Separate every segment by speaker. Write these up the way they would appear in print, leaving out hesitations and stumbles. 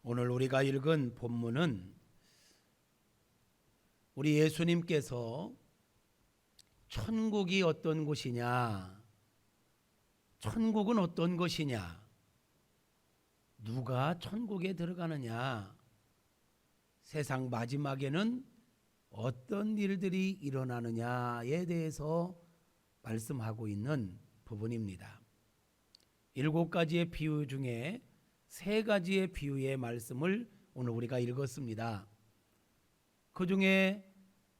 Speaker 1: 오늘 우리가 읽은 본문은 우리 예수님께서 천국이 어떤 곳이냐, 천국은 어떤 것이냐, 누가 천국에 들어가느냐, 세상 마지막에는 어떤 일들이 일어나느냐에 대해서 말씀하고 있는 부분입니다. 7가지의 비유 중에 3가지의 비유의 말씀을 오늘 우리가 읽었습니다. 그 중에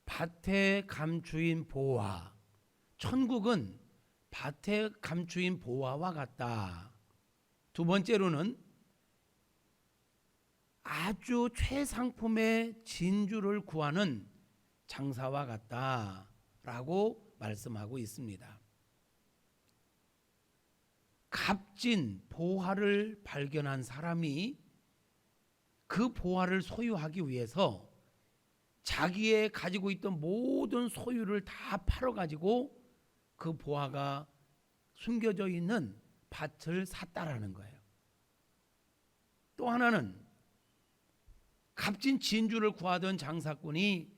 Speaker 1: 밭의 감추인 보화, 천국은 밭의 감추인 보화와 같다. 두 번째로는 아주 최상품의 진주를 구하는 장사와 같다라고 말씀하고 있습니다. 값진 보화를 발견한 사람이 그 보화를 소유하기 위해서 자기의 가지고 있던 모든 소유를 다 팔아가지고 그 보화가 숨겨져 있는 밭을 샀다라는 거예요. 또 하나는 값진 진주를 구하던 장사꾼이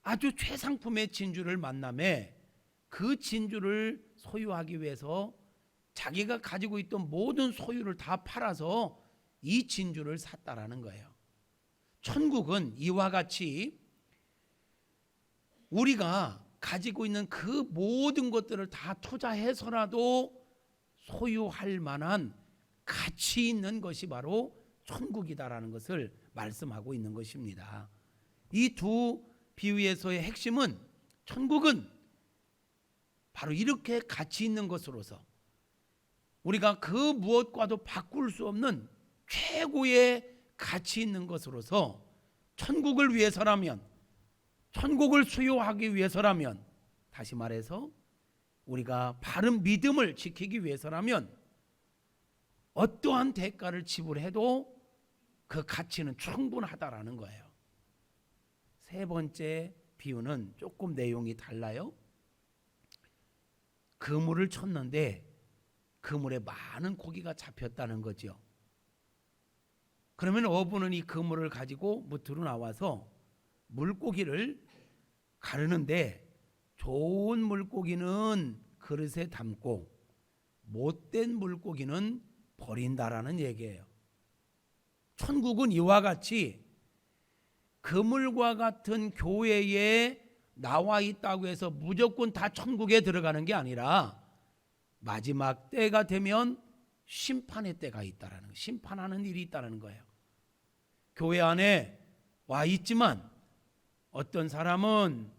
Speaker 1: 아주 최상품의 진주를 만남에 그 진주를 소유하기 위해서 자기가 가지고 있던 모든 소유를 다 팔아서 이 진주를 샀다라는 거예요. 천국은 이와 같이 우리가 가지고 있는 그 모든 것들을 다 투자해서라도 소유할 만한 가치 있는 것이 바로 천국이다라는 것을 말씀하고 있는 것입니다. 이 두 비유에서의 핵심은 천국은 바로 이렇게 가치 있는 것으로서 우리가 그 무엇과도 바꿀 수 없는 최고의 가치 있는 것으로서 천국을 위해서라면, 천국을 수요하기 위해서라면, 다시 말해서 우리가 바른 믿음을 지키기 위해서라면 어떠한 대가를 지불해도 그 가치는 충분하다라는 거예요. 3번째 비유는 조금 내용이 달라요. 그물을 쳤는데 그물에 많은 고기가 잡혔다는 거죠. 그러면 어부는 이 그물을 가지고 무트로 나와서 물고기를 가르는데 좋은 물고기는 그릇에 담고 못된 물고기는 버린다라는 얘기예요. 천국은 이와 같이 그물과 같은 교회에 나와 있다고 해서 무조건 다 천국에 들어가는 게 아니라 마지막 때가 되면 심판의 때가 있다라는 거예요. 심판하는 일이 있다는 거예요. 교회 안에 와 있지만 어떤 사람은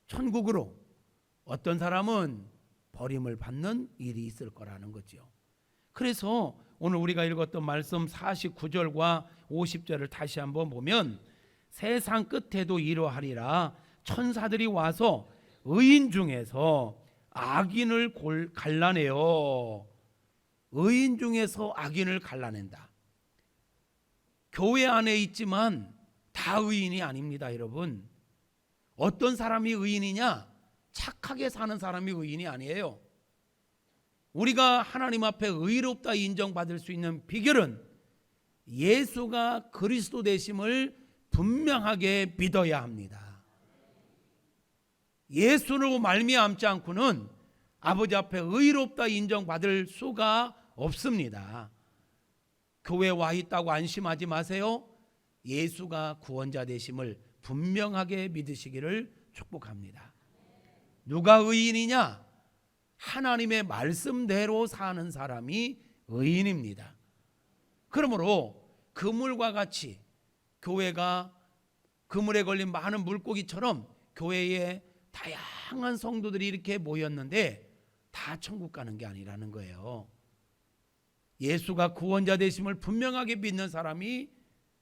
Speaker 1: 천국으로, 어떤 사람은 버림을 받는 일이 있을 거라는 거죠. 그래서 오늘 우리가 읽었던 말씀 49절과 50절을 다시 한번 보면 세상 끝에도 이러하리라. 천사들이 와서 의인 중에서 악인을 갈라내요. 의인 중에서 악인을 갈라낸다. 교회 안에 있지만 다 의인이 아닙니다, 여러분. 어떤 사람이 의인이냐? 착하게 사는 사람이 의인이 아니에요. 우리가 하나님 앞에 의롭다 인정받을 수 있는 비결은 예수가 그리스도 되심을 분명하게 믿어야 합니다. 예수로 말미암지 않고는 아버지 앞에 의롭다 인정받을 수가 없습니다. 교회에 와 있다고 안심하지 마세요. 예수가 구원자 되심을 분명하게 믿으시기를 축복합니다. 누가 의인이냐? 하나님의 말씀대로 사는 사람이 의인입니다. 그러므로 그물과 같이 교회가 그물에 걸린 많은 물고기처럼 교회에 다양한 성도들이 이렇게 모였는데 다 천국 가는 게 아니라는 거예요. 예수가 구원자 되심을 분명하게 믿는 사람이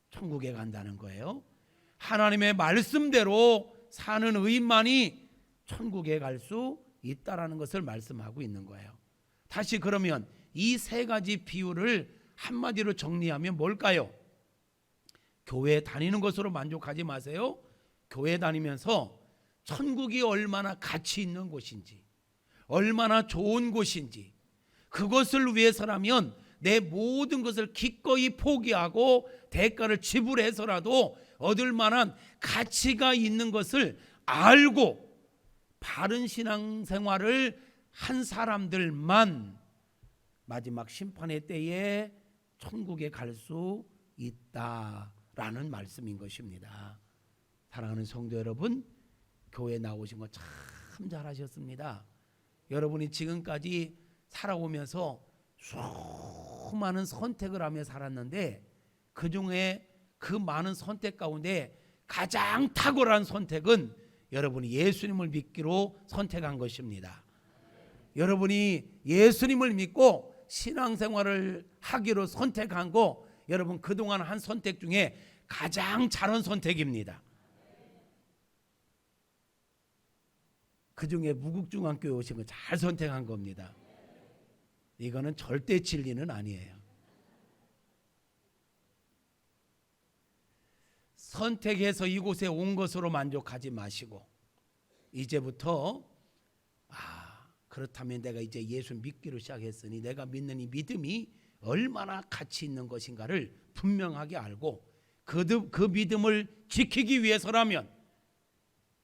Speaker 1: 천국에 간다는 거예요. 하나님의 말씀대로 사는 의인만이 천국에 갈 수 있다라는 것을 말씀하고 있는 거예요. 다시 그러면 이 3가지 비유를 한마디로 정리하면 뭘까요? 교회 다니는 것으로 만족하지 마세요. 교회 다니면서 천국이 얼마나 가치 있는 곳인지, 얼마나 좋은 곳인지, 그것을 위해서라면 내 모든 것을 기꺼이 포기하고 대가를 지불해서라도 얻을 만한 가치가 있는 것을 알고 바른 신앙생활을 한 사람들만 마지막 심판의 때에 천국에 갈 수 있다라는 말씀인 것입니다. 사랑하는 성도 여러분, 교회 나오신 거 참 잘하셨습니다. 여러분이 지금까지 살아오면서 수많은 선택을 하며 살았는데 그중에 그 많은 선택 가운데 가장 탁월한 선택은 여러분이 예수님을 믿기로 선택한 것입니다. 여러분이 예수님을 믿고 신앙생활을 하기로 선택한 거, 여러분 그동안 한 선택 중에 가장 잘한 선택입니다. 그중에 무국중앙교회 오신 거 잘 선택한 겁니다. 이거는 절대 진리는 아니에요. 선택해서 이곳에 온 것으로 만족하지 마시고 이제부터 그렇다면 내가 이제 예수 믿기로 시작했으니 내가 믿는 이 믿음이 얼마나 가치 있는 것인가를 분명하게 알고 그 믿음을 지키기 위해서라면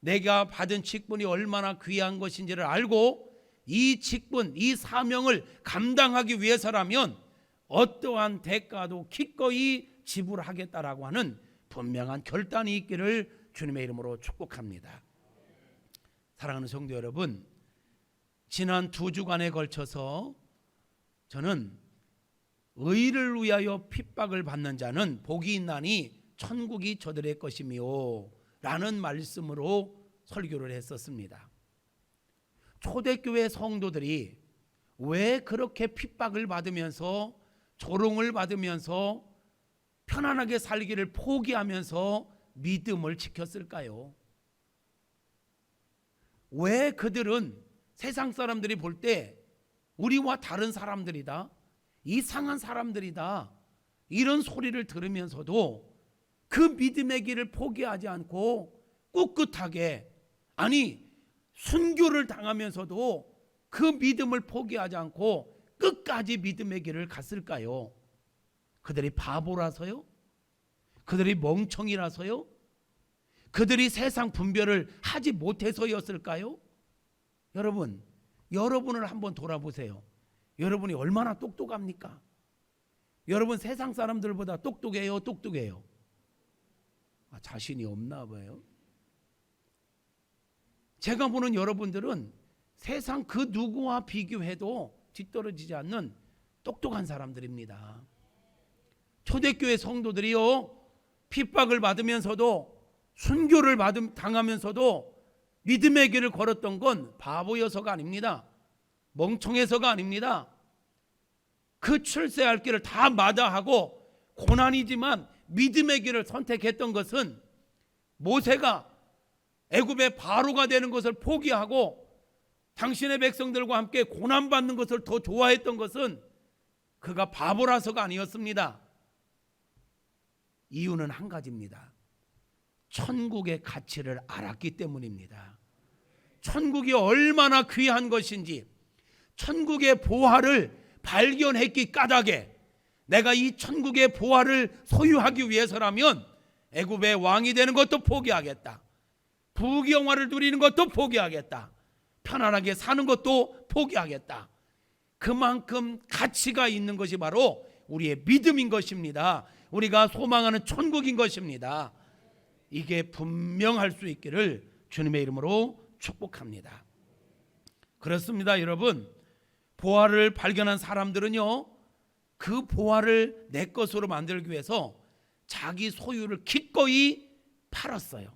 Speaker 1: 내가 받은 직분이 얼마나 귀한 것인지를 알고 이 직분, 이 사명을 감당하기 위해서라면 어떠한 대가도 기꺼이 지불하겠다라고 하는 분명한 결단이 있기를 주님의 이름으로 축복합니다. 사랑하는 성도 여러분, 지난 2주간에 걸쳐서 저는 의를 위하여 핍박을 받는 자는 복이 있나니 천국이 저들의 것이며 라는 말씀으로 설교를 했었습니다. 초대교회 성도들이 왜 그렇게 핍박을 받으면서 조롱을 받으면서 편안하게 살기를 포기하면서 믿음을 지켰을까요? 왜 그들은 세상 사람들이 볼 때 우리와 다른 사람들이다, 이상한 사람들이다, 이런 소리를 들으면서도 그 믿음의 길을 포기하지 않고 꿋꿋하게, 아니 순교를 당하면서도 그 믿음을 포기하지 않고 끝까지 믿음의 길을 갔을까요? 그들이 바보라서요? 그들이 멍청이라서요? 그들이 세상 분별을 하지 못해서였을까요? 여러분, 여러분을 한번 돌아보세요. 여러분이 얼마나 똑똑합니까? 여러분 세상 사람들보다 똑똑해요, 똑똑해요? 자신이 없나 봐요. 제가 보는 여러분들은 세상 그 누구와 비교해도 뒤떨어지지 않는 똑똑한 사람들입니다. 초대교회 성도들이요, 핍박을 받으면서도 순교를 당하면서도 믿음의 길을 걸었던 건 바보여서가 아닙니다. 멍청해서가 아닙니다. 그 출세할 길을 다 마다하고 고난이지만 믿음의 길을 선택했던 것은 모세가 애굽의 바로가 되는 것을 포기하고 당신의 백성들과 함께 고난받는 것을 더 좋아했던 것은 그가 바보라서가 아니었습니다. 이유는 한 가지입니다. 천국의 가치를 알았기 때문입니다. 천국이 얼마나 귀한 것인지, 천국의 보화를 발견했기 까닭에 내가 이 천국의 보화를 소유하기 위해서라면 애굽의 왕이 되는 것도 포기하겠다, 부귀영화를 누리는 것도 포기하겠다, 편안하게 사는 것도 포기하겠다. 그만큼 가치가 있는 것이 바로 우리의 믿음인 것입니다. 우리가 소망하는 천국인 것입니다. 이게 분명할 수 있기를 주님의 이름으로 축복합니다. 그렇습니다, 여러분. 보화를 발견한 사람들은요, 그 보화를 내 것으로 만들기 위해서 자기 소유를 기꺼이 팔았어요.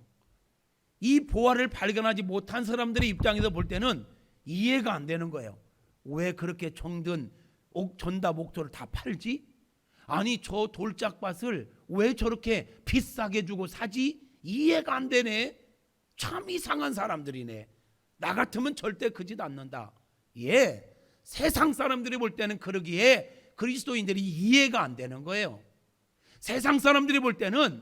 Speaker 1: 이 보화를 발견하지 못한 사람들의 입장에서 볼 때는 이해가 안 되는 거예요. 왜 그렇게 정든 전답 옥토를 다 팔지? 아니 저 돌짝밭을 왜 저렇게 비싸게 주고 사지? 이해가 안 되네. 참 이상한 사람들이네. 나 같으면 절대 그 짓 않는다. 예, 세상 사람들이 볼 때는 그러기에 그리스도인들이 이해가 안 되는 거예요. 세상 사람들이 볼 때는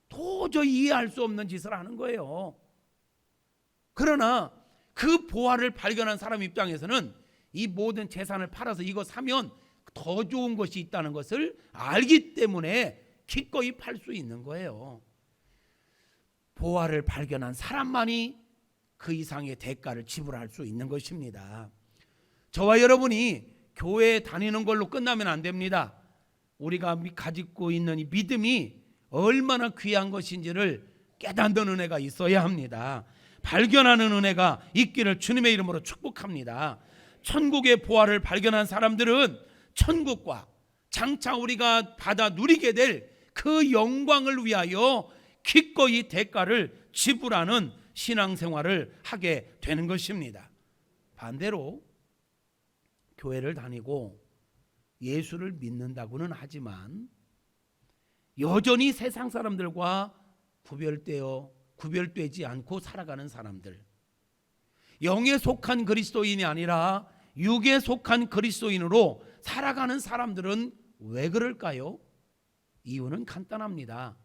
Speaker 1: 도저히 이해할 수 없는 짓을 하는 거예요. 그러나 그 보화를 발견한 사람 입장에서는 이 모든 재산을 팔아서 이거 사면 더 좋은 것이 있다는 것을 알기 때문에 기꺼이 팔 수 있는 거예요. 보화를 발견한 사람만이 그 이상의 대가를 지불할 수 있는 것입니다. 저와 여러분이 교회에 다니는 걸로 끝나면 안 됩니다. 우리가 가지고 있는 이 믿음이 얼마나 귀한 것인지를 깨닫는 은혜가 있어야 합니다. 발견하는 은혜가 있기를 주님의 이름으로 축복합니다. 천국의 보화를 발견한 사람들은 천국과 장차 우리가 받아 누리게 될 그 영광을 위하여 기꺼이 대가를 지불하는 신앙생활을 하게 되는 것입니다. 반대로 교회를 다니고 예수를 믿는다고는 하지만 여전히 세상 사람들과 구별되지 않고 살아가는 사람들, 영에 속한 그리스도인이 아니라 육에 속한 그리스도인으로 살아가는 사람들은 왜 그럴까요? 이유는 간단합니다.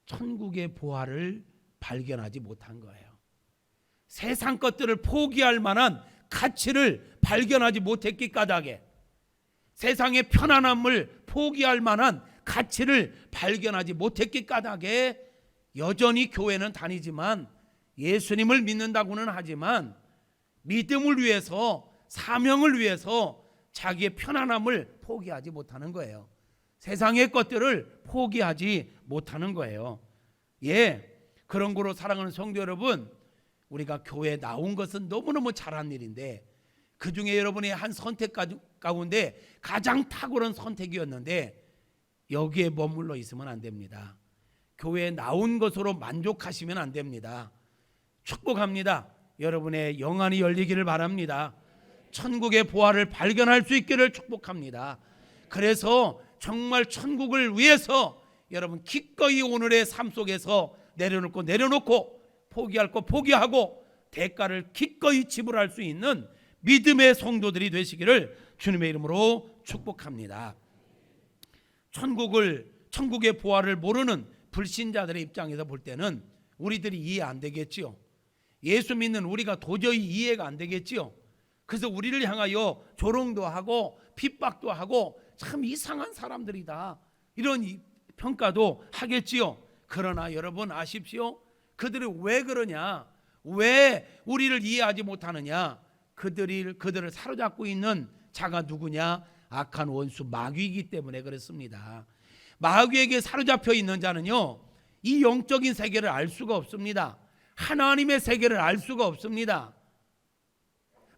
Speaker 1: 천국의 보화를 발견하지 못한 거예요. 세상 것들을 포기할 만한 가치를 발견하지 못했기 까닭에, 세상의 편안함을 포기할 만한 가치를 발견하지 못했기 까닭에 여전히 교회는 다니지만 예수님을 믿는다고는 하지만 믿음을 위해서, 사명을 위해서 자기의 편안함을 포기하지 못하는 거예요. 세상의 것들을 포기하지 못하는 거예요. 그런 거로 사랑하는 성도 여러분, 우리가 교회에 나온 것은 너무너무 잘한 일인데 그 중에 여러분의 한 선택 가운데 가장 탁월한 선택이었는데 여기에 머물러 있으면 안 됩니다. 교회에 나온 것으로 만족하시면 안 됩니다. 축복합니다. 여러분의 영안이 열리기를 바랍니다. 천국의 보화를 발견할 수 있기를 축복합니다. 그래서 정말 천국을 위해서 여러분 기꺼이 오늘의 삶 속에서 내려놓고 포기할 거 포기하고 대가를 기꺼이 지불할 수 있는 믿음의 성도들이 되시기를 주님의 이름으로 축복합니다. 천국의 보화를 모르는 불신자들의 입장에서 볼 때는 우리들이 이해 안 되겠지요. 예수 믿는 우리가 도저히 이해가 안 되겠지요. 그래서 우리를 향하여 조롱도 하고 핍박도 하고 참 이상한 사람들이다, 이런 평가도 하겠지요. 그러나 여러분 아십시오. 그들이 왜 그러냐, 왜 우리를 이해하지 못하느냐, 그들을 사로잡고 있는 자가 누구냐? 악한 원수 마귀이기 때문에 그렇습니다. 마귀에게 사로잡혀 있는 자는요, 이 영적인 세계를 알 수가 없습니다. 하나님의 세계를 알 수가 없습니다.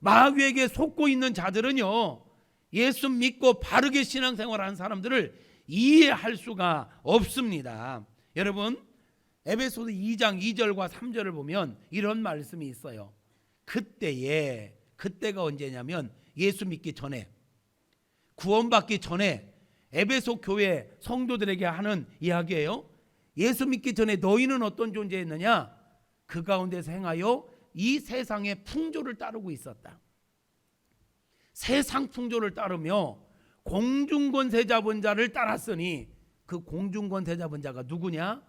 Speaker 1: 마귀에게 속고 있는 자들은요, 예수 믿고 바르게 신앙생활하는 사람들을 이해할 수가 없습니다. 여러분, 에베소서 2장 2절과 3절을 보면 이런 말씀이 있어요. 그때가 언제냐면 예수 믿기 전에, 구원받기 전에 에베소 교회 성도들에게 하는 이야기예요. 예수 믿기 전에 너희는 어떤 존재였느냐? 그 가운데서 행하여 이 세상의 풍조를 따르고 있었다. 세상 풍조를 따르며 공중권세 잡은 자를 따랐으니 그 공중권세 잡은 자가 누구냐?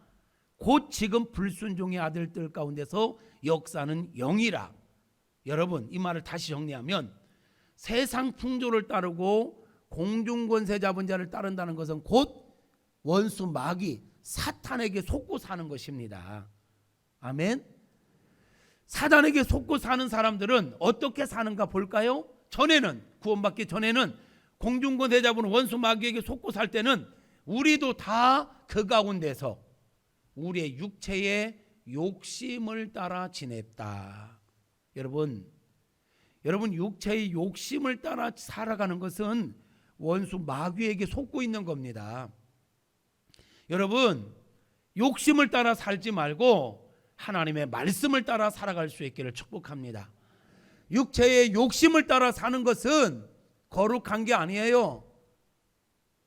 Speaker 1: 곧 지금 불순종의 아들들 가운데서 역사는 영이라. 여러분, 이 말을 다시 정리하면 세상 풍조를 따르고 공중권세 잡은 자를 따른다는 것은 곧 원수 마귀 사탄에게 속고 사는 것입니다. 아멘. 사단에게 속고 사는 사람들은 어떻게 사는가 볼까요? 구원받기 전에는 공중권세 잡은 원수 마귀에게 속고 살 때는 우리도 다 그 가운데서 우리의 육체의 욕심을 따라 지냈다. 여러분 육체의 욕심을 따라 살아가는 것은 원수 마귀에게 속고 있는 겁니다. 여러분, 욕심을 따라 살지 말고 하나님의 말씀을 따라 살아갈 수 있기를 축복합니다. 육체의 욕심을 따라 사는 것은 거룩한 게 아니에요.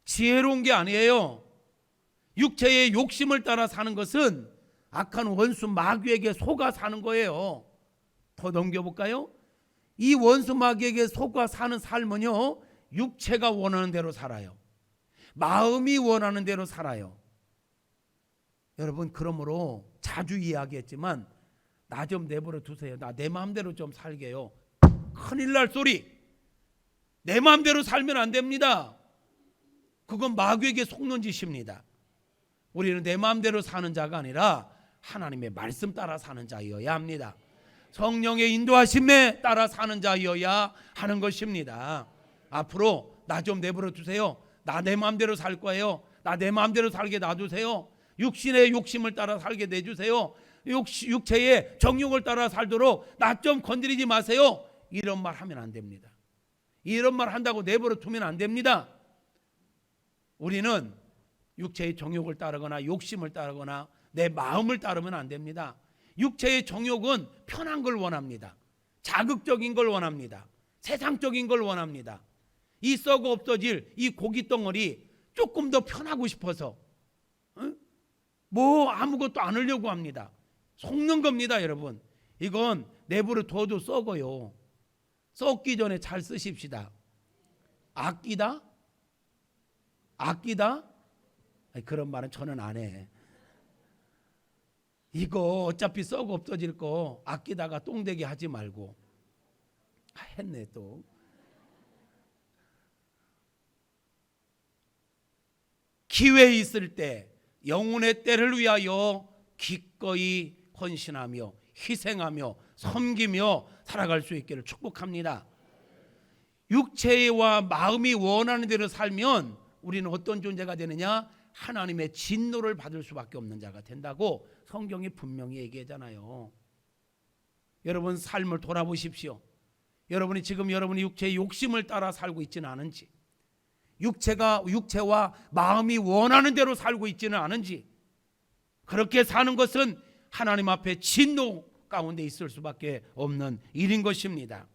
Speaker 1: 지혜로운 게 아니에요. 육체의 욕심을 따라 사는 것은 악한 원수 마귀에게 속아 사는 거예요. 더 넘겨볼까요? 이 원수 마귀에게 속아 사는 삶은요, 육체가 원하는 대로 살아요. 마음이 원하는 대로 살아요. 여러분, 그러므로 자주 이야기했지만 나 좀 내버려 두세요. 나 내 마음대로 좀 살게요. 큰일 날 소리. 내 마음대로 살면 안 됩니다. 그건 마귀에게 속는 짓입니다. 우리는 내 마음대로 사는 자가 아니라 하나님의 말씀 따라 사는 자여야 합니다. 성령의 인도하심에 따라 사는 자여야 하는 것입니다. 앞으로 나 좀 내버려 두세요. 나 내 마음대로 살 거예요. 나 내 마음대로 살게 놔두세요. 육신의 욕심을 따라 살게 내주세요. 육체의 정욕을 따라 살도록 나 좀 건드리지 마세요. 이런 말 하면 안 됩니다. 이런 말 한다고 내버려 두면 안 됩니다. 우리는 육체의 정욕을 따르거나 욕심을 따르거나 내 마음을 따르면 안 됩니다. 육체의 정욕은 편한 걸 원합니다. 자극적인 걸 원합니다. 세상적인 걸 원합니다. 이 썩어 없어질 이 고기 덩어리 조금 더 편하고 싶어서 뭐 아무것도 안 하려고 합니다. 속는 겁니다, 여러분. 이건 내버려 둬도 썩어요. 썩기 전에 잘 쓰십시다. 아끼다? 아끼다? 아니, 그런 말은 저는 안 해. 이거 어차피 썩어 없어질 거 아끼다가 똥되게 하지 말고. 했네 또. 기회 있을 때 영혼의 때를 위하여 기꺼이 헌신하며 희생하며 섬기며 살아갈 수 있기를 축복합니다. 육체와 마음이 원하는 대로 살면 우리는 어떤 존재가 되느냐? 하나님의 진노를 받을 수밖에 없는 자가 된다고 성경이 분명히 얘기하잖아요. 여러분 삶을 돌아보십시오. 여러분이 지금 여러분이 육체의 욕심을 따라 살고 있지는 않은지, 육체와 마음이 원하는 대로 살고 있지는 않은지, 그렇게 사는 것은 하나님 앞에 진노 가운데 있을 수밖에 없는 일인 것입니다.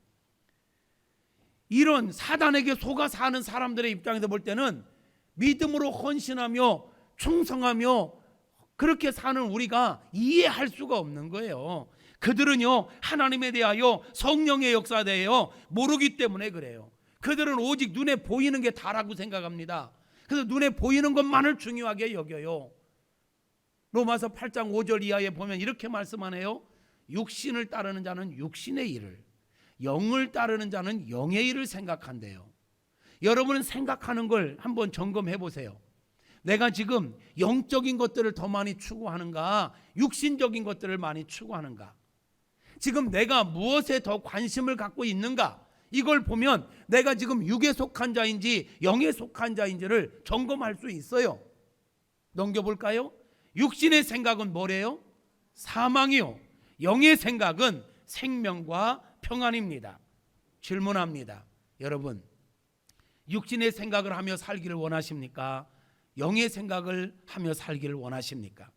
Speaker 1: 이런 사단에게 속아 사는 사람들의 입장에서 볼 때는 믿음으로 헌신하며 충성하며 그렇게 사는 우리가 이해할 수가 없는 거예요. 그들은요 하나님에 대하여 성령의 역사에 대하여 모르기 때문에 그래요. 그들은 오직 눈에 보이는 게 다라고 생각합니다. 그래서 눈에 보이는 것만을 중요하게 여겨요. 로마서 8장 5절 이하에 보면 이렇게 말씀하네요. 육신을 따르는 자는 육신의 일을, 영을 따르는 자는 영의 일을 생각한대요. 여러분은 생각하는 걸 한번 점검해 보세요. 내가 지금 영적인 것들을 더 많이 추구하는가, 육신적인 것들을 많이 추구하는가? 지금 내가 무엇에 더 관심을 갖고 있는가? 이걸 보면 내가 지금 육에 속한 자인지 영에 속한 자인지를 점검할 수 있어요. 넘겨볼까요? 육신의 생각은 뭐래요? 사망이요. 영의 생각은 생명과 평안입니다. 질문합니다. 여러분, 육신의 생각을 하며 살기를 원하십니까? 영의 생각을 하며 살기를 원하십니까?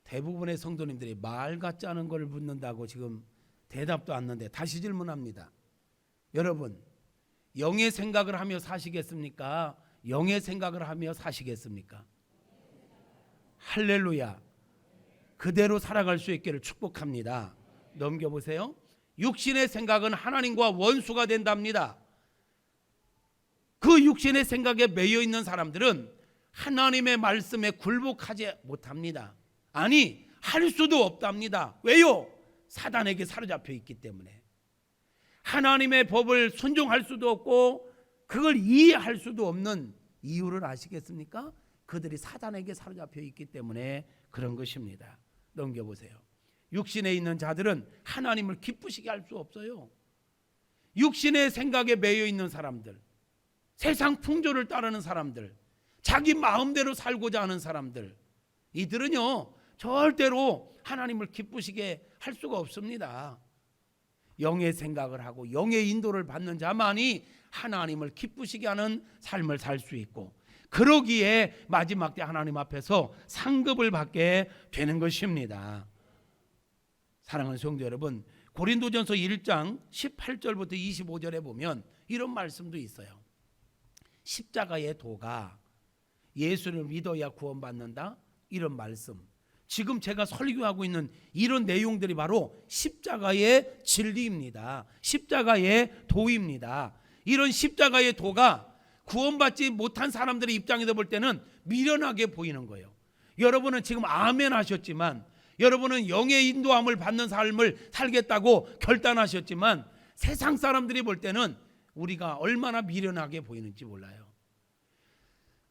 Speaker 1: 대부분의 성도님들이 말 같지 않은 걸 묻는다고 지금 대답도 않는데 다시 질문합니다. 여러분, 영의 생각을 하며 사시겠습니까? 영의 생각을 하며 사시겠습니까? 할렐루야. 그대로 살아갈 수 있기를 축복합니다. 넘겨보세요. 육신의 생각은 하나님과 원수가 된답니다. 그 육신의 생각에 매여 있는 사람들은 하나님의 말씀에 굴복하지 못합니다. 아니, 할 수도 없답니다. 왜요? 사단에게 사로잡혀 있기 때문에. 하나님의 법을 순종할 수도 없고 그걸 이해할 수도 없는 이유를 아시겠습니까? 그들이 사단에게 사로잡혀 있기 때문에 그런 것입니다. 넘겨보세요. 육신에 있는 자들은 하나님을 기쁘시게 할 수 없어요. 육신의 생각에 매여 있는 사람들, 세상 풍조를 따르는 사람들, 자기 마음대로 살고자 하는 사람들, 이들은요 절대로 하나님을 기쁘시게 할 수가 없습니다. 영의 생각을 하고 영의 인도를 받는 자만이 하나님을 기쁘시게 하는 삶을 살 수 있고, 그러기에 마지막 때 하나님 앞에서 상급을 받게 되는 것입니다. 사랑하는 성도 여러분, 고린도전서 1장 18절부터 25절에 보면 이런 말씀도 있어요. 십자가의 도가 예수를 믿어야 구원받는다, 이런 말씀. 지금 제가 설교하고 있는 이런 내용들이 바로 십자가의 진리입니다. 십자가의 도입니다. 이런 십자가의 도가 구원받지 못한 사람들의 입장에서 볼 때는 미련하게 보이는 거예요. 여러분은 지금 아멘 하셨지만, 여러분은 영의 인도함을 받는 삶을 살겠다고 결단하셨지만, 세상 사람들이 볼 때는 우리가 얼마나 미련하게 보이는지 몰라요.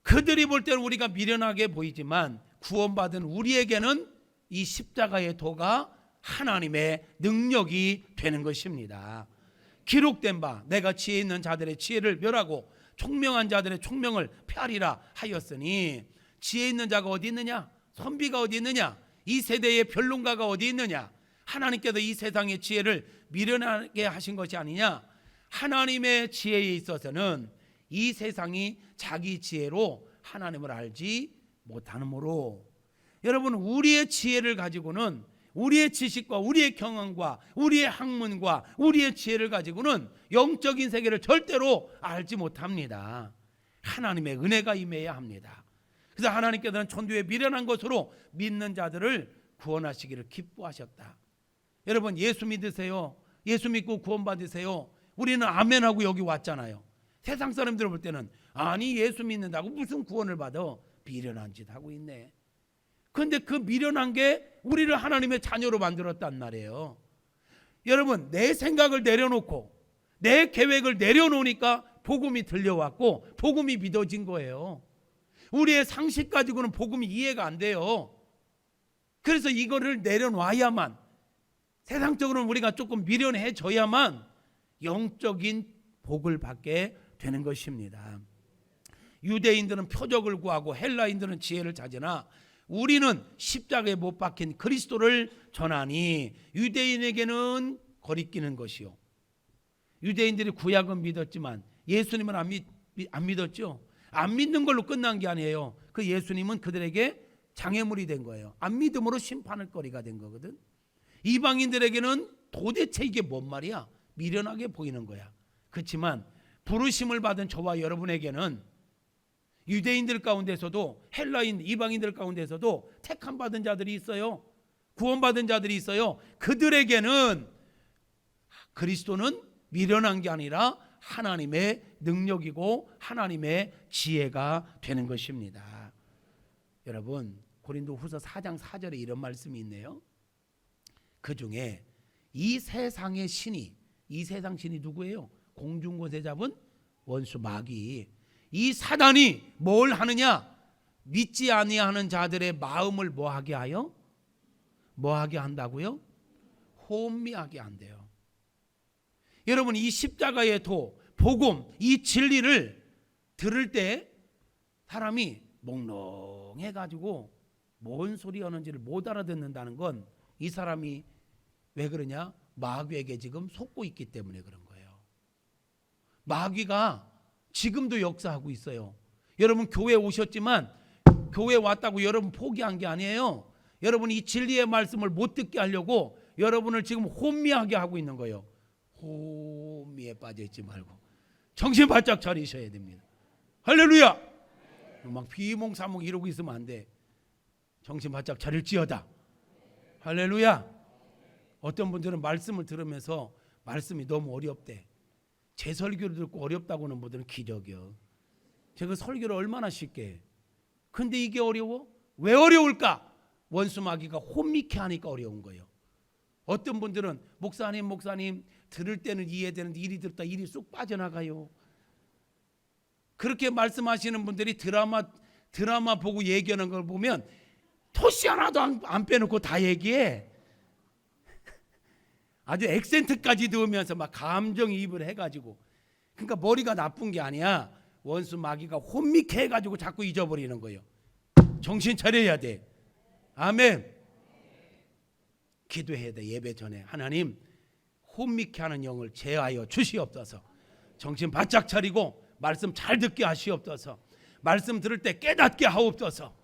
Speaker 1: 그들이 볼 때는 우리가 미련하게 보이지만 구원받은 우리에게는 이 십자가의 도가 하나님의 능력이 되는 것입니다. 기록된 바 내가 지혜 있는 자들의 지혜를 멸하고 총명한 자들의 총명을 폐하리라 하였으니, 지혜 있는 자가 어디 있느냐? 선비가 어디 있느냐? 이 세대의 변론가가 어디 있느냐? 하나님께서 이 세상의 지혜를 미련하게 하신 것이 아니냐? 하나님의 지혜에 있어서는 이 세상이 자기 지혜로 하나님을 알지 못하므로, 여러분, 우리의 지혜를 가지고는, 우리의 지식과 우리의 경험과 우리의 학문과 우리의 지혜를 가지고는 영적인 세계를 절대로 알지 못합니다. 하나님의 은혜가 임해야 합니다. 그래서 하나님께서는 천주에 미련한 것으로 믿는 자들을 구원하시기를 기뻐하셨다. 여러분, 예수 믿으세요. 예수 믿고 구원받으세요. 우리는 아멘하고 여기 왔잖아요. 세상 사람들 볼 때는 아니 예수 믿는다고 무슨 구원을 받아? 미련한 짓 하고 있네. 그런데 그 미련한 게 우리를 하나님의 자녀로 만들었단 말이에요. 여러분, 내 생각을 내려놓고 내 계획을 내려놓으니까 복음이 들려왔고 복음이 믿어진 거예요. 우리의 상식 가지고는 복음이 이해가 안 돼요. 그래서 이거를 내려놔야만, 세상적으로는 우리가 조금 미련해져야만 영적인 복을 받게 되는 것입니다. 유대인들은 표적을 구하고 헬라인들은 지혜를 찾으나 우리는 십자가에 못 박힌 그리스도를 전하니 유대인에게는 거리끼는 것이요. 유대인들이 구약은 믿었지만 예수님은 안 믿었죠. 안 믿는 걸로 끝난 게 아니에요. 그 예수님은 그들에게 장애물이 된 거예요. 안 믿음으로 심판할 거리가 된 거거든. 이방인들에게는 도대체 이게 뭔 말이야? 미련하게 보이는 거야. 그렇지만 부르심을 받은 저와 여러분에게는, 유대인들 가운데서도 헬라인 이방인들 가운데서도 택함 받은 자들이 있어요. 구원받은 자들이 있어요. 그들에게는 그리스도는 미련한 게 아니라 하나님의 능력이고 하나님의 지혜가 되는 것입니다. 여러분, 고린도후서 4장 4절에 이런 말씀이 있네요. 그 중에 이 세상의 신이, 이 세상 신이 누구예요? 공중곳에 잡은 원수 마귀, 이 사단이 뭘 하느냐? 믿지 아니하는 자들의 마음을 뭐하게 하여? 뭐하게 한다고요? 혼미하게 한대요. 여러분, 이 십자가의 도, 복음, 이 진리를 들을 때 사람이 몽롱해가지고 뭔 소리 하는지를 못 알아듣는다는 건 이 사람이 왜 그러냐? 마귀에게 지금 속고 있기 때문에 그런 거예요. 마귀가 지금도 역사하고 있어요. 여러분, 교회 오셨지만 교회 왔다고 여러분 포기한 게 아니에요. 여러분, 이 진리의 말씀을 못 듣게 하려고 여러분을 지금 혼미하게 하고 있는 거예요. 혼미에 빠져있지 말고 정신 바짝 차리셔야 됩니다. 할렐루야. 막 비몽사몽 이러고 있으면 안 돼. 정신 바짝 차릴지어다. 할렐루야. 어떤 분들은 말씀을 들으면서 말씀이 너무 어렵대. 제 설교를 듣고 어렵다고는 분들은 기적이요. 제가 설교를 얼마나 쉽게 해. 근데 이게 어려워? 왜 어려울까? 원수 마귀가 혼미케 하니까 어려운 거예요. 어떤 분들은 목사님 들을 때는 이해되는데 일이 들었다 일이 쑥 빠져나가요. 그렇게 말씀하시는 분들이 드라마 보고 얘기하는 걸 보면 토시 하나도 안 빼놓고 다 얘기해. 아주 액센트까지 넣으면서 막 감정이입을 해가지고, 그러니까 머리가 나쁜 게 아니야. 원수 마귀가 혼미케 해가지고 자꾸 잊어버리는 거예요. 정신 차려야 돼. 아멘. 기도해야 돼. 예배 전에 하나님, 혼미케 하는 영을 제하여 주시옵소서. 정신 바짝 차리고 말씀 잘 듣게 하시옵소서. 말씀 들을 때 깨닫게 하옵소서.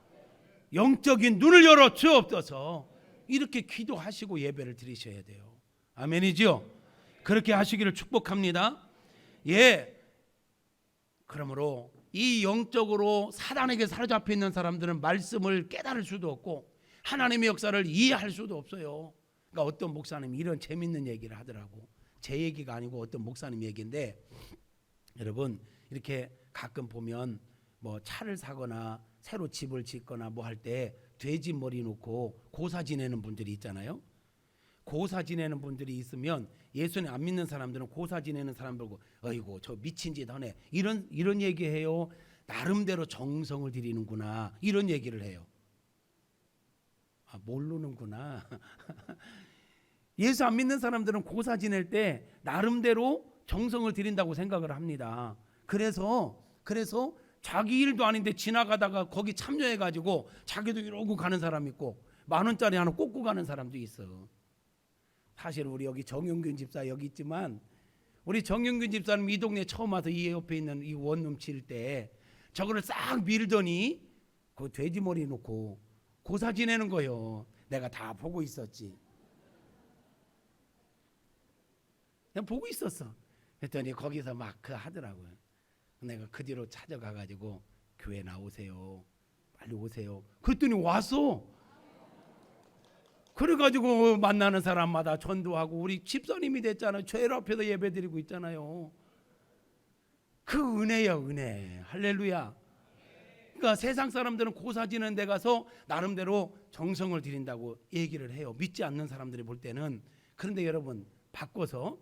Speaker 1: 영적인 눈을 열어 주옵소서. 이렇게 기도하시고 예배를 드리셔야 돼요. 아멘이죠? 그렇게 하시기를 축복합니다. 예. 그러므로 이 영적으로 사단에게 사로잡혀 있는 사람들은 말씀을 깨달을 수도 없고 하나님의 역사를 이해할 수도 없어요. 그러니까 어떤 목사님이 이런 재밌는 얘기를 하더라고. 제 얘기가 아니고 어떤 목사님 얘기인데, 여러분 이렇게 가끔 보면 뭐 차를 사거나 새로 집을 짓거나 뭐 할 때 돼지 머리 놓고 고사 지내는 분들이 있잖아요. 고사 지내는 분들이 있으면 예수님 안 믿는 사람들은 고사 지내는 사람 보고 어이고 저 미친 짓 하네 이런 얘기해요. 나름대로 정성을 들이는구나 이런 얘기를 해요. 모르는구나. 예수 안 믿는 사람들은 고사 지낼 때 나름대로 정성을 들인다고 생각을 합니다. 그래서 자기 일도 아닌데 지나가다가 거기 참여해가지고 자기도 이러고 가는 사람 있고 10,000원짜리 하나 꽂고 가는 사람도 있어. 사실 우리 여기 정용균 집사 여기 있지만 우리 정용균 집사는 이 동네 처음 와서 이 옆에 있는 이 원룸 칠 때 저거를 싹 밀더니 그 돼지머리 놓고 고사 지내는 거요. 내가 다 보고 있었지. 그냥 보고 있었어. 그랬더니 거기서 막 그 하더라고요. 내가 그 뒤로 찾아가가지고 교회 나오세요. 빨리 오세요. 그랬더니 왔어. 그래가지고 만나는 사람마다 전도하고 우리 집사님이 됐잖아요. 죄를 앞에서 예배드리고 있잖아요. 그 은혜야 은혜. 할렐루야. 그러니까 세상 사람들은 고사 지는 데 가서 나름대로 정성을 들인다고 얘기를 해요. 믿지 않는 사람들이 볼 때는. 그런데 여러분 바꿔서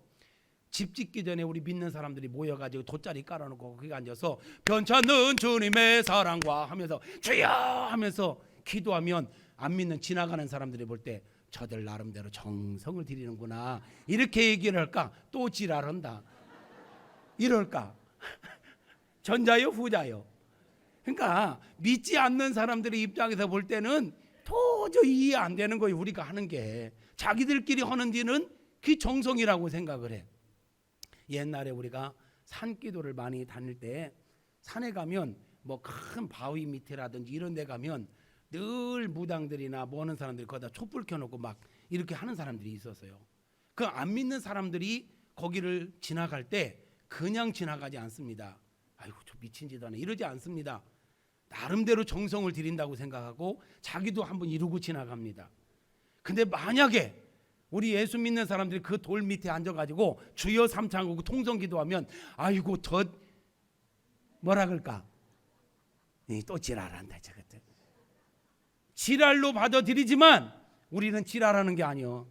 Speaker 1: 집 짓기 전에 우리 믿는 사람들이 모여가지고 돗자리 깔아놓고 거기 앉아서 변찮는 주님의 사랑과 하면서 주여 하면서 기도하면 안 믿는 지나가는 사람들이 볼 때 저들 나름대로 정성을 들이는구나 이렇게 얘기를 할까? 또 지랄한다 이럴까? 전자요 후자요? 그러니까 믿지 않는 사람들의 입장에서 볼 때는 도저히 이해 안 되는 거예요. 우리가 하는 게 자기들끼리 하는 데는 그 정성이라고 생각을 해. 옛날에 우리가 산기도를 많이 다닐 때 산에 가면 뭐 큰 바위 밑에라든지 이런 데 가면 늘 무당들이나 뭐 하는 사람들이 거기다 촛불 켜놓고 막 이렇게 하는 사람들이 있었어요. 그 안 믿는 사람들이 거기를 지나갈 때 그냥 지나가지 않습니다. 아이고 저 미친 짓 하네 이러지 않습니다. 나름대로 정성을 들인다고 생각하고 자기도 한번 이루고 지나갑니다. 근데 만약에 우리 예수 믿는 사람들이 그 돌 밑에 앉아가지고 주여 삼창하고 통성기도하면 아이고 저 뭐라 그럴까 또 지랄한다 저것들. 지랄로 받아들이지만 우리는 지랄하는 게 아니요.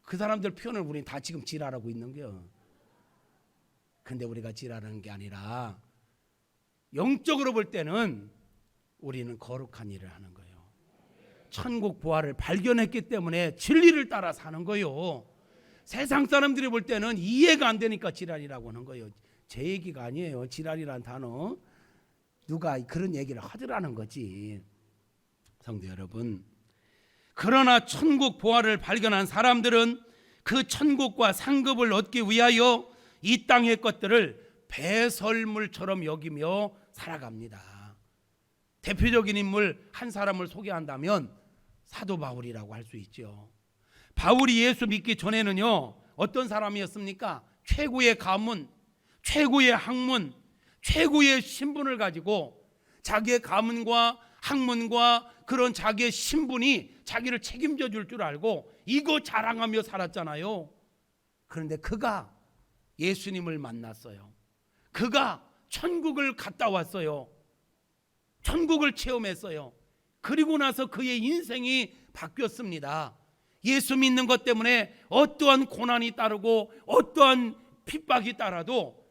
Speaker 1: 그 사람들 표현을 우리는 다 지금 지랄하고 있는 거요. 근데 우리가 지랄하는 게 아니라 영적으로 볼 때는 우리는 거룩한 일을 하는 거예요. 천국 보화를 발견했기 때문에 진리를 따라 사는 거예요. 세상 사람들이 볼 때는 이해가 안 되니까 지랄이라고 하는 거예요. 제 얘기가 아니에요. 지랄이란 단어 누가 그런 얘기를 하더라는 거지. 성도 여러분, 그러나 천국 보화를 발견한 사람들은 그 천국과 상급을 얻기 위하여 이 땅의 것들을 배설물처럼 여기며 살아갑니다. 대표적인 인물 한 사람을 소개한다면 사도 바울이라고 할 수 있죠. 바울이 예수 믿기 전에는요 어떤 사람이었습니까? 최고의 가문, 최고의 학문, 최고의 신분을 가지고 자기의 가문과 학문과 그런 자기의 신분이 자기를 책임져 줄 줄 알고 이거 자랑하며 살았잖아요. 그런데 그가 예수님을 만났어요. 그가 천국을 갔다 왔어요. 천국을 체험했어요. 그리고 나서 그의 인생이 바뀌었습니다. 예수 믿는 것 때문에 어떠한 고난이 따르고 어떠한 핍박이 따라도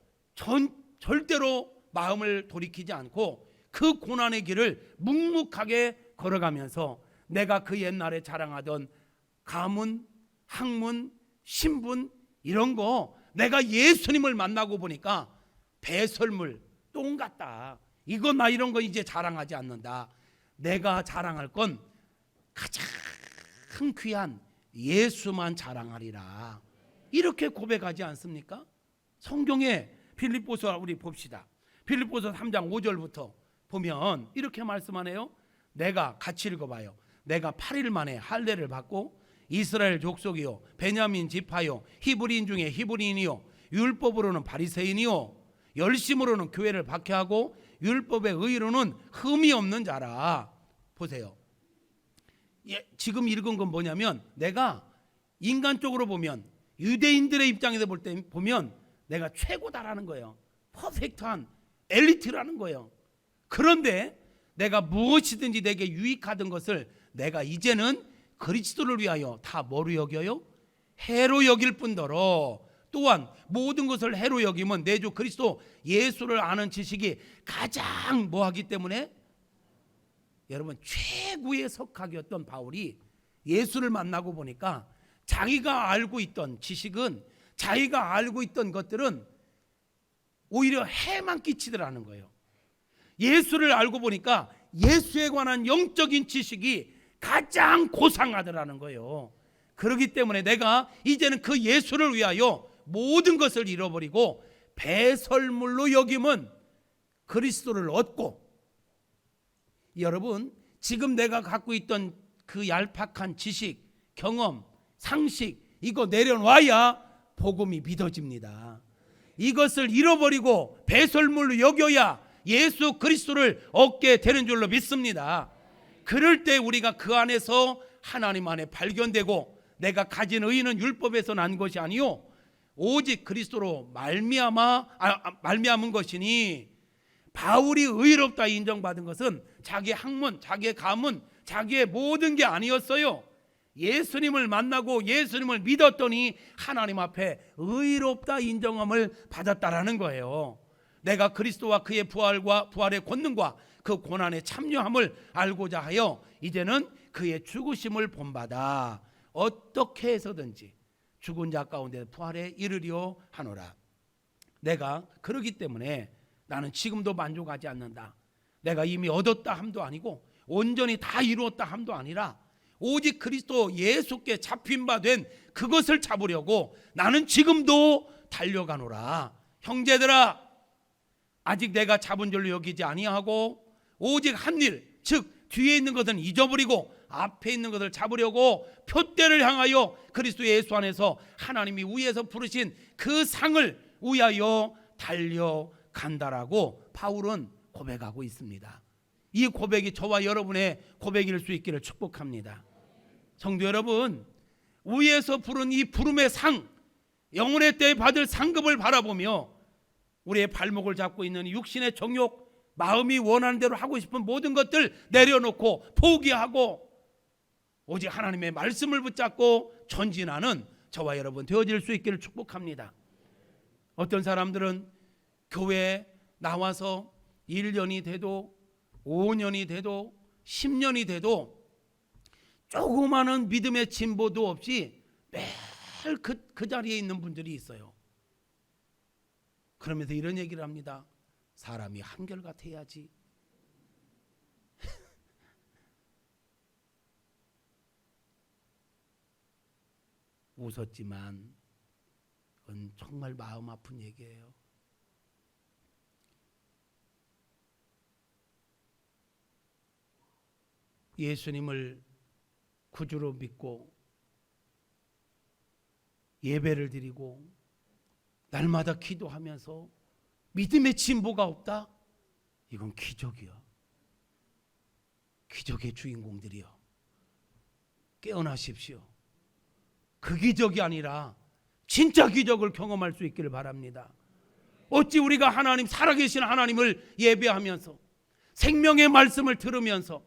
Speaker 1: 절대로 마음을 돌이키지 않고 그 고난의 길을 묵묵하게 걸어가면서 내가 그 옛날에 자랑하던 가문, 학문, 신분 이런 거 내가 예수님을 만나고 보니까 배설물, 똥 같다. 이거 나 이런 거 이제 자랑하지 않는다. 내가 자랑할 건 가장 귀한 예수만 자랑하리라. 이렇게 고백하지 않습니까? 성경에 빌립보서 우리 봅시다. 빌립보서 3장 5절부터 보면 이렇게 말씀하네요. 내가 같이 읽어봐요. 내가 8일 만에 할례를 받고 이스라엘 족속이요 베냐민 지파요 히브리인 중에 히브리인이요 율법으로는 바리새인이요 열심으로는 교회를 박해하고 율법의 의로는 흠이 없는 자라. 보세요. 지금 읽은 건 뭐냐면 내가 인간적으로 보면 유대인들의 입장에서 볼 때 보면 내가 최고다라는 거예요. 퍼펙트한 엘리트라는 거예요. 그런데 내가 무엇이든지 내게 유익하던 것을 내가 이제는 그리스도를 위하여 다 뭐로 여겨요? 해로 여길 뿐더러 또한 모든 것을 해로 여기면 내 주 그리스도 예수를 아는 지식이 가장 뭐하기 때문에, 여러분 최고의 석학이었던 바울이 예수를 만나고 보니까 자기가 알고 있던 지식은, 자기가 알고 있던 것들은 오히려 해만 끼치더라는 거예요. 예수를 알고 보니까 예수에 관한 영적인 지식이 가장 고상하더라는 거예요. 그렇기 때문에 내가 이제는 그 예수를 위하여 모든 것을 잃어버리고 배설물로 여김은 그리스도를 얻고, 여러분 지금 내가 갖고 있던 그 얄팍한 지식, 경험, 상식 이거 내려놔야 복음이 믿어집니다. 이것을 잃어버리고 배설물로 여겨야 예수 그리스도를 얻게 되는 줄로 믿습니다. 그럴 때 우리가 그 안에서 하나님 안에 발견되고 내가 가진 의는 율법에서 난 것이 아니요 오직 그리스도로 말미암은 것이니, 바울이 의롭다 인정받은 것은 자기의 학문, 자기의 가문, 자기의 모든 게 아니었어요. 예수님을 만나고 예수님을 믿었더니 하나님 앞에 의롭다 인정함을 받았다라는 거예요. 내가 그리스도와 그의 부활의 권능과 그 고난에 참여함을 알고자 하여 이제는 그의 죽으심을 본받아 어떻게 해서든지 죽은 자 가운데 부활에 이르려 하노라. 내가 그러기 때문에 나는 지금도 만족하지 않는다. 내가 이미 얻었다 함도 아니고 온전히 다 이루었다 함도 아니라 오직 그리스도 예수께 잡힌 바 된 그것을 잡으려고 나는 지금도 달려가노라. 형제들아, 아직 내가 잡은 줄로 여기지 아니하고 오직 한 일, 즉 뒤에 있는 것은 잊어버리고 앞에 있는 것을 잡으려고 표대를 향하여 그리스도 예수 안에서 하나님이 위에서 부르신 그 상을 위하여 달려간다라고 바울은 고백하고 있습니다. 이 고백이 저와 여러분의 고백일 수 있기를 축복합니다. 성도 여러분, 위에서 부른 이 부름의 상, 영혼의 때에 받을 상급을 바라보며 우리의 발목을 잡고 있는 육신의 정욕, 마음이 원하는 대로 하고 싶은 모든 것들 내려놓고 포기하고 오직 하나님의 말씀을 붙잡고 전진하는 저와 여러분 되어질 수 있기를 축복합니다. 어떤 사람들은 교회에 나와서 1년이 돼도 5년이 돼도 10년이 돼도 조그마한 믿음의 진보도 없이 매일 그 자리에 있는 분들이 있어요. 그러면서 이런 얘기를 합니다. 사람이 한결같아야지. 웃었지만 그건 정말 마음 아픈 얘기예요. 예수님을 구주로 믿고 예배를 드리고 날마다 기도하면서 믿음의 진보가 없다? 이건 기적이야. 기적의 주인공들이요. 깨어나십시오. 그 기적이 아니라 진짜 기적을 경험할 수 있기를 바랍니다. 어찌 우리가 하나님, 살아계신 하나님을 예배하면서 생명의 말씀을 들으면서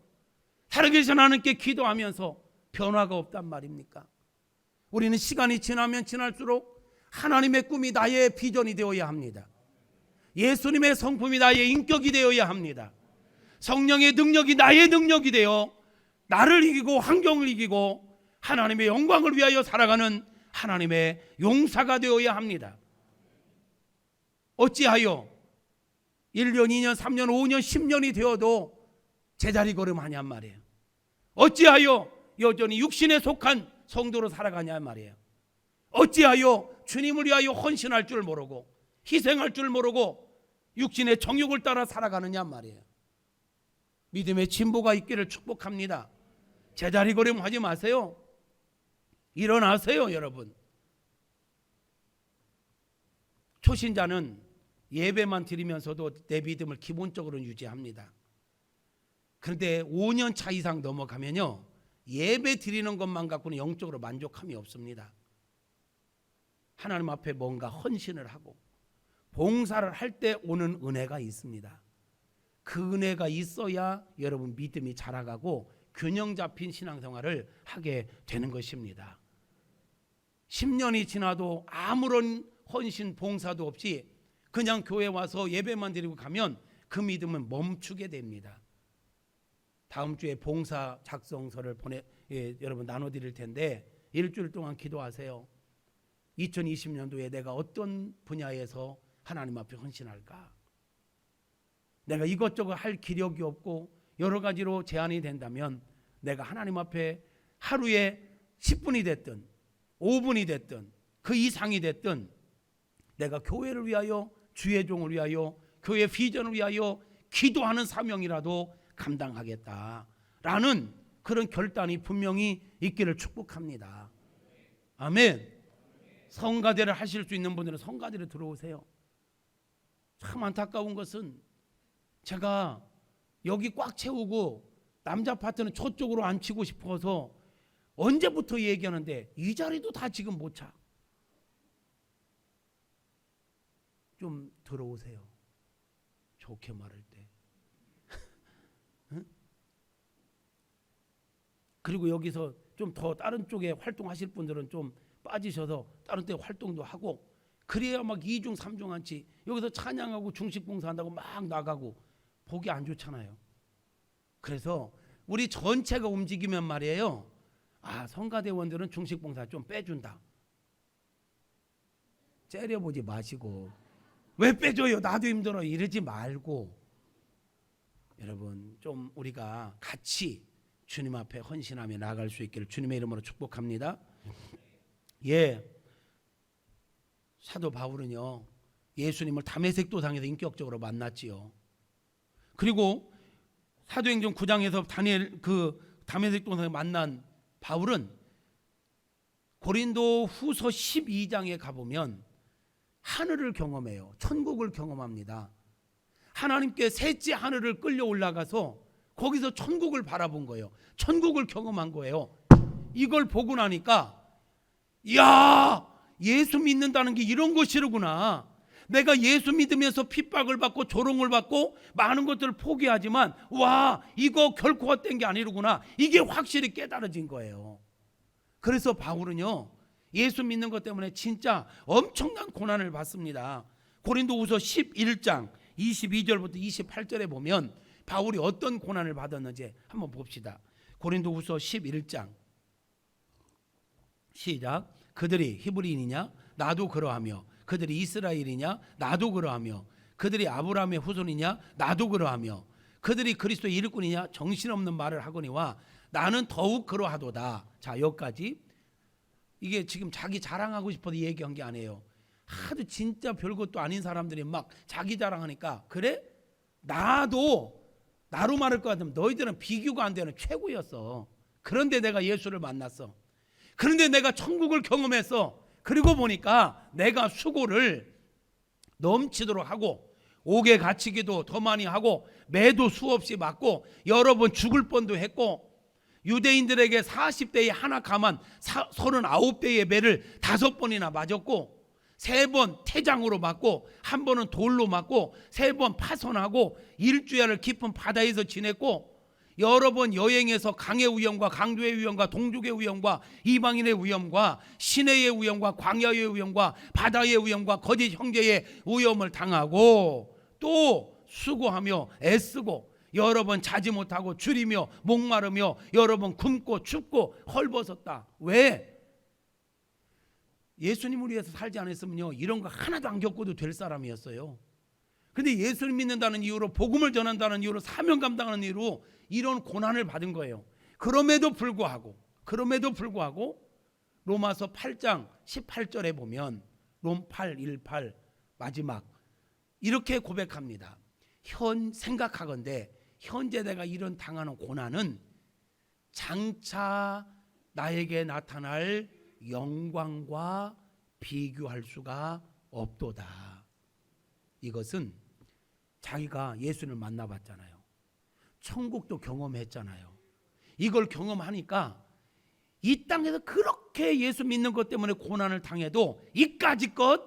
Speaker 1: 살아계신 하나님께 기도하면서 변화가 없단 말입니까? 우리는 시간이 지나면 지날수록 하나님의 꿈이 나의 비전이 되어야 합니다. 예수님의 성품이 나의 인격이 되어야 합니다. 성령의 능력이 나의 능력이 되어 나를 이기고 환경을 이기고 하나님의 영광을 위하여 살아가는 하나님의 용사가 되어야 합니다. 어찌하여 1년, 2년, 3년, 5년, 10년이 되어도 제자리 걸음하냔 말이에요. 어찌하여 여전히 육신에 속한 성도로 살아가냐 말이에요. 어찌하여 주님을 위하여 헌신할 줄 모르고 희생할 줄 모르고 육신의 정욕을 따라 살아가느냐 말이에요. 믿음의 진보가 있기를 축복합니다. 제자리 걸음하지 마세요. 일어나세요, 여러분. 초신자는 예배만 드리면서도 내 믿음을 기본적으로 유지합니다. 그런데 5년 차 이상 넘어가면요, 예배 드리는 것만 갖고는 영적으로 만족함이 없습니다. 하나님 앞에 뭔가 헌신을 하고 봉사를 할 때 오는 은혜가 있습니다. 그 은혜가 있어야 여러분 믿음이 자라가고 균형 잡힌 신앙생활을 하게 되는 것입니다. 10년이 지나도 아무런 헌신 봉사도 없이 그냥 교회 와서 예배만 드리고 가면 그 믿음은 멈추게 됩니다. 다음 주에 봉사 작성서를 여러분 나눠드릴 텐데 일주일 동안 기도하세요. 2020년도에 내가 어떤 분야에서 하나님 앞에 헌신할까? 내가 이것저것 할 기력이 없고 여러 가지로 제한이 된다면 내가 하나님 앞에 하루에 10분이 됐든 5분이 됐든 그 이상이 됐든 내가 교회를 위하여, 주의 종을 위하여, 교회 비전을 위하여 기도하는 사명이라도 감당하겠다라는 그런 결단이 분명히 있기를 축복합니다. 아멘. 성가대를 하실 수 있는 분들은 성가대를 들어오세요. 참 안타까운 것은 제가 여기 꽉 채우고 남자 파트는 저쪽으로 앉히고 싶어서 언제부터 얘기하는데 이 자리도 다 지금 못 차. 좀 들어오세요. 좋게 말할 때. 응? 그리고 여기서 좀 더 다른 쪽에 활동하실 분들은 좀 빠지셔서 다른 데 활동도 하고 그래야 막 2중 3중 한치 여기서 찬양하고 중식봉사한다고 막 나가고 보기 안 좋잖아요. 그래서 우리 전체가 움직이면 말이에요. 성가대원들은 중식봉사 좀 빼준다. 째려보지 마시고 왜 빼줘요? 나도 힘들어 이러지 말고 여러분 좀 우리가 같이 주님 앞에 헌신하며 나아갈 수 있기를 주님의 이름으로 축복합니다. 예, 사도 바울은요 예수님을 다메섹 도상에서 인격적으로 만났지요. 그리고 사도행전 9장에서 다메섹 도상에 만난 바울은 고린도 후서 12장에 가보면 하늘을 경험해요. 천국을 경험합니다. 하나님께 셋째 하늘을 끌려 올라가서 거기서 천국을 바라본 거예요. 천국을 경험한 거예요. 이걸 보고 나니까 이야, 예수 믿는다는 게 이런 것이로구나. 내가 예수 믿으면서 핍박을 받고 조롱을 받고 많은 것들을 포기하지만 와, 이거 결코 헛된 게 아니로구나. 이게 확실히 깨달아진 거예요. 그래서 바울은요 예수 믿는 것 때문에 진짜 엄청난 고난을 받습니다. 고린도후서 11장 22절부터 28절에 보면 바울이 어떤 고난을 받았는지 한번 봅시다. 고린도후서 11장 시작. 그들이 히브리인이냐? 나도 그러하며 그들이 이스라엘이냐? 나도 그러하며 그들이 아브라함의 후손이냐? 나도 그러하며 그들이 그리스도의 일꾼이냐? 정신없는 말을 하거니와 나는 더욱 그러하도다. 자, 여기까지. 이게 지금 자기 자랑하고 싶어서 얘기한 게 아니에요. 하도 진짜 별것도 아닌 사람들이 막 자기 자랑하니까 그래? 나도 나로 말할 것 같으면 너희들은 비교가 안 되는 최고였어. 그런데 내가 예수를 만났어. 그런데 내가 천국을 경험했어. 그리고 보니까 내가 수고를 넘치도록 하고 옥에 갇히기도 더 많이 하고 매도 수없이 맞고 여러 번 죽을 뻔도 했고 유대인들에게 40대에 하나 감한 39대의 매를 5번이나 맞았고 3번 태장으로 맞고 1번은 돌로 맞고 3번 파손하고 일주야를 깊은 바다에서 지냈고 여러 번 여행해서 강의 위험과 강도의 위험과 동족의 위험과 이방인의 위험과 시내의 위험과 광야의 위험과 바다의 위험과 거짓 형제의 위험을 당하고 또 수고하며 애쓰고 여러 번 자지 못하고 줄이며 목마르며 여러 번 굶고 춥고 헐벗었다. 왜? 예수님을 위해서 살지 않았으면요 이런 거 하나도 안 겪어도 될 사람이었어요. 근데 예수를 믿는다는 이유로 복음을 전한다는 이유로 사명 감당하는 이유로 이런 고난을 받은 거예요. 그럼에도 불구하고 로마서 8장 18절에 보면 롬 8, 18 마지막 이렇게 고백합니다. 생각하건대 현재 내가 이런 당하는 고난은 장차 나에게 나타날 영광과 비교할 수가 없도다. 이것은 자기가 예수를 만나봤잖아요. 천국도 경험했잖아요. 이걸 경험하니까 이 땅에서 그렇게 예수 믿는 것 때문에 고난을 당해도 이까짓 것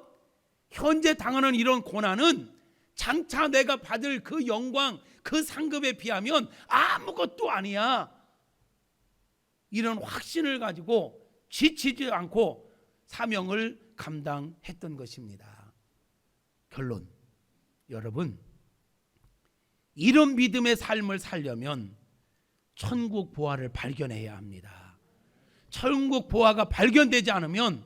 Speaker 1: 현재 당하는 이런 고난은 장차 내가 받을 그 영광 그 상급에 비하면 아무것도 아니야. 이런 확신을 가지고 지치지 않고 사명을 감당했던 것입니다. 결론, 여러분, 이런 믿음의 삶을 살려면 천국 보화를 발견해야 합니다. 천국 보화가 발견되지 않으면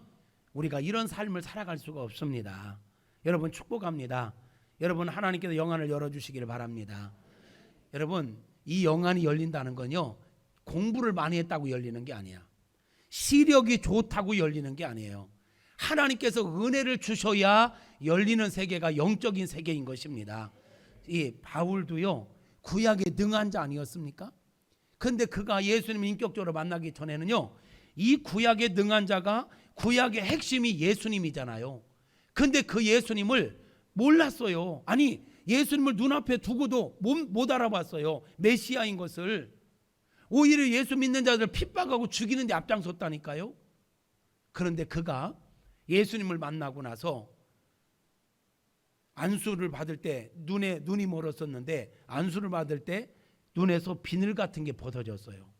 Speaker 1: 우리가 이런 삶을 살아갈 수가 없습니다. 여러분 축복합니다. 여러분 하나님께서 영안을 열어주시기를 바랍니다. 여러분 이 영안이 열린다는 건요, 공부를 많이 했다고 열리는 게 아니야. 시력이 좋다고 열리는 게 아니에요. 하나님께서 은혜를 주셔야 열리는 세계가 영적인 세계인 것입니다. 이 바울도요 구약에 능한 자 아니었습니까? 근데 그가 예수님을 인격적으로 만나기 전에는요, 이 구약에 능한 자가 구약의 핵심이 예수님이잖아요. 근데 그 예수님을 몰랐어요. 아니 예수님을 눈앞에 두고도 못 알아봤어요. 메시아인 것을. 오히려 예수 믿는 자들 핍박하고 죽이는 데 앞장섰다니까요. 그런데 그가 예수님을 만나고 나서 안수를 받을 때 눈이 멀었었는데 안수를 받을 때 눈에서 비늘 같은 게 벗어졌어요.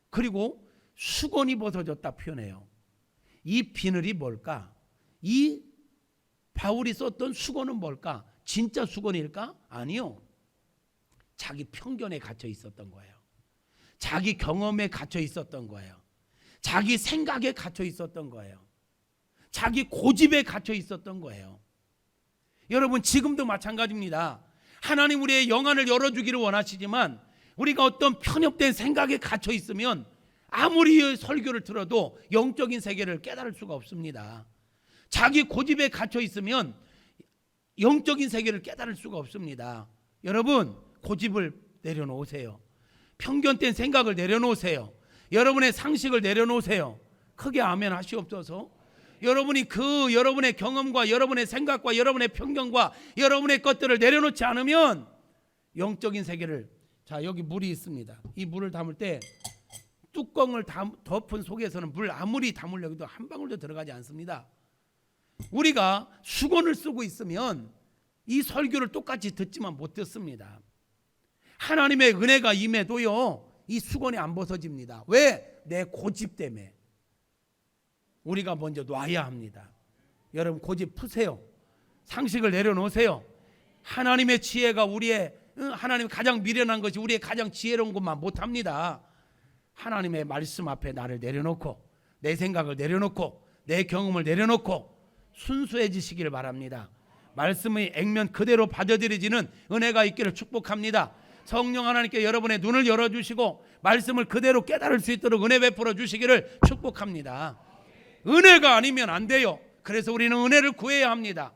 Speaker 1: 그리고 수건이 벗어졌다 표현해요. 이 비늘이 뭘까? 이 바울이 썼던 수건은 뭘까? 진짜 수건일까? 아니요. 자기 편견에 갇혀 있었던 거예요. 자기 경험에 갇혀 있었던 거예요. 자기 생각에 갇혀 있었던 거예요. 자기 고집에 갇혀 있었던 거예요. 여러분 지금도 마찬가지입니다. 하나님 우리의 영안을 열어주기를 원하시지만 우리가 어떤 편협된 생각에 갇혀 있으면 아무리 설교를 들어도 영적인 세계를 깨달을 수가 없습니다. 자기 고집에 갇혀 있으면 영적인 세계를 깨달을 수가 없습니다. 여러분 고집을 내려놓으세요. 편견된 생각을 내려놓으세요. 여러분의 상식을 내려놓으세요. 크게 아멘 하시옵소서. 여러분이 여러분의 경험과 여러분의 생각과 여러분의 편견과 여러분의 것들을 내려놓지 않으면 영적인 세계를, 자 여기 물이 있습니다. 이 물을 담을 때 뚜껑을 덮은 속에서는 물 아무리 담으려고 해도 한 방울도 들어가지 않습니다. 우리가 수건을 쓰고 있으면 이 설교를 똑같이 듣지만 못 듣습니다. 하나님의 은혜가 임해도요 이 수건이 안 벗어집니다. 왜? 내 고집 때문에. 우리가 먼저 놔야 합니다. 여러분 고집 푸세요. 상식을 내려놓으세요. 하나님의 지혜가 하나님이 가장 미련한 것이 우리의 가장 지혜로운 것만 못합니다. 하나님의 말씀 앞에 나를 내려놓고 내 생각을 내려놓고 내 경험을 내려놓고 순수해지시기를 바랍니다. 말씀의 액면 그대로 받아들여지는 은혜가 있기를 축복합니다. 성령 하나님께 여러분의 눈을 열어주시고 말씀을 그대로 깨달을 수 있도록 은혜 베풀어 주시기를 축복합니다. 은혜가 아니면 안 돼요. 그래서 우리는 은혜를 구해야 합니다.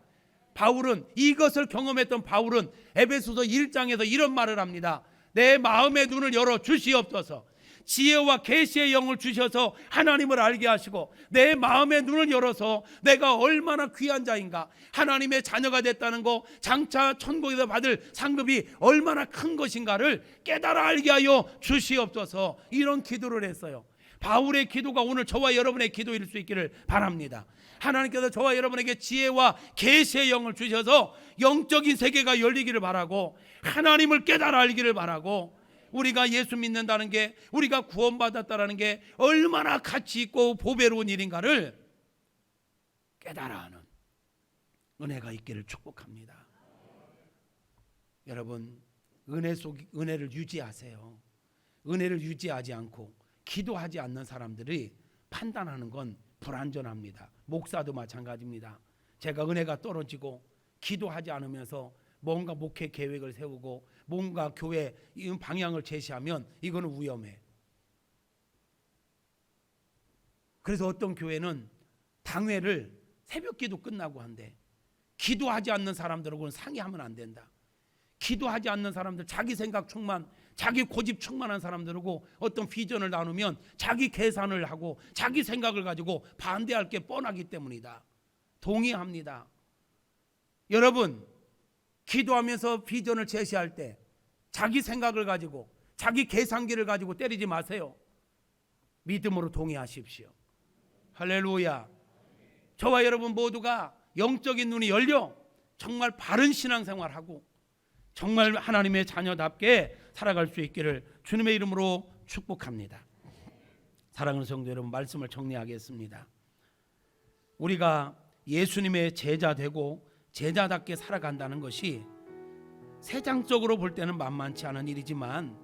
Speaker 1: 바울은 이것을 경험했던 바울은 에베소서 1장에서 이런 말을 합니다. 내 마음의 눈을 열어 주시옵소서. 지혜와 계시의 영을 주셔서 하나님을 알게 하시고 내 마음의 눈을 열어서 내가 얼마나 귀한 자인가, 하나님의 자녀가 됐다는 거, 장차 천국에서 받을 상급이 얼마나 큰 것인가를 깨달아 알게 하여 주시옵소서. 이런 기도를 했어요. 바울의 기도가 오늘 저와 여러분의 기도일 수 있기를 바랍니다. 하나님께서 저와 여러분에게 지혜와 계시의 영을 주셔서 영적인 세계가 열리기를 바라고 하나님을 깨달아 알기를 바라고, 우리가 예수 믿는다는 게, 우리가 구원받았다는 게 얼마나 가치 있고 보배로운 일인가를 깨달아 하는 은혜가 있기를 축복합니다. 여러분 은혜를 유지하세요. 은혜를 유지하지 않고 기도하지 않는 사람들이 판단하는 건 불완전합니다. 목사도 마찬가지입니다. 제가 은혜가 떨어지고 기도하지 않으면서 뭔가 목회 계획을 세우고 뭔가 교회 방향을 제시하면 이거는 위험해. 그래서 어떤 교회는 당회를 새벽기도 끝나고 한대. 기도하지 않는 사람들하고는 상의하면 안 된다. 기도하지 않는 사람들, 자기 생각 충만, 자기 고집 충만한 사람들하고 어떤 비전을 나누면 자기 계산을 하고 자기 생각을 가지고 반대할 게 뻔하기 때문이다. 동의합니다. 여러분 기도하면서 비전을 제시할 때 자기 생각을 가지고 자기 계산기를 가지고 때리지 마세요. 믿음으로 동의하십시오. 할렐루야. 저와 여러분 모두가 영적인 눈이 열려 정말 바른 신앙생활하고 정말 하나님의 자녀답게 살아갈 수 있기를 주님의 이름으로 축복합니다. 사랑하는 성도 여러분, 말씀을 정리하겠습니다. 우리가 예수님의 제자 되고 제자답게 살아간다는 것이 세상적으로 볼 때는 만만치 않은 일이지만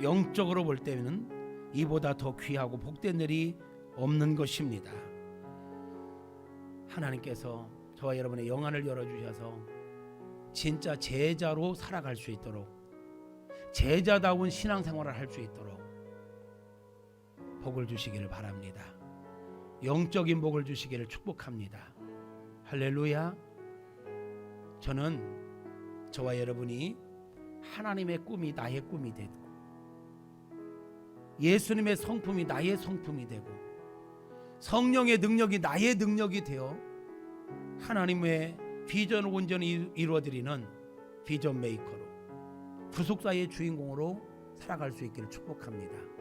Speaker 1: 영적으로 볼 때는 이보다 더 귀하고 복된 일이 없는 것입니다. 하나님께서 저와 여러분의 영안을 열어주셔서 진짜 제자로 살아갈 수 있도록, 제자다운 신앙생활을 할 수 있도록 복을 주시기를 바랍니다. 영적인 복을 주시기를 축복합니다. 할렐루야. 저는 저와 여러분이 하나님의 꿈이 나의 꿈이 되고, 예수님의 성품이 나의 성품이 되고, 성령의 능력이 나의 능력이 되어 하나님의 비전을 온전히 이루어드리는 비전 메이커로, 구속사의 주인공으로 살아갈 수 있기를 축복합니다.